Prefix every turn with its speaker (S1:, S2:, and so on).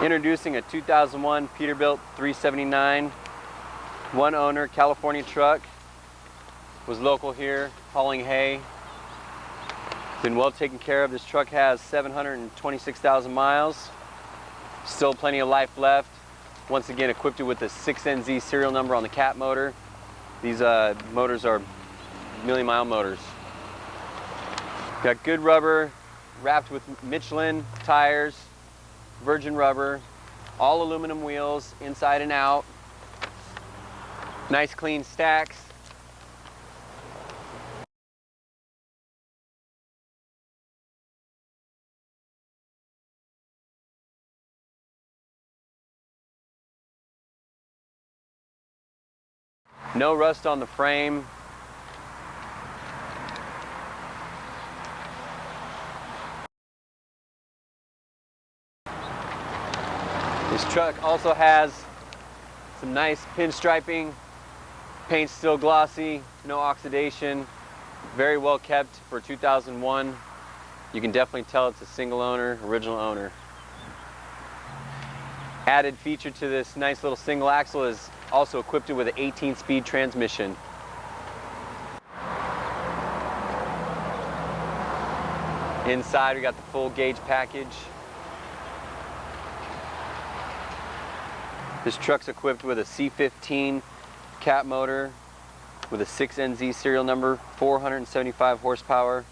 S1: Introducing a 2001 Peterbilt 379, one owner, California truck. Was local here, hauling hay. Been well taken care of. This truck has 726,000 miles. Still plenty of life left. Once again, equipped with a 6NZ serial number on the cat motor. These motors are million-mile motors. Got good rubber, wrapped with Michelin tires, virgin rubber, all aluminum wheels inside and out. Nice clean stacks. No rust on the frame. This truck also has some nice pinstriping. Paint's still glossy, no oxidation. Very well kept for 2001. You can definitely tell it's a single owner, original owner. Added feature to this nice little single axle is also equipped with an 18-speed transmission. Inside we got the full gauge package. This truck's equipped with a C15 cat motor with a 6NZ serial number, 475 horsepower.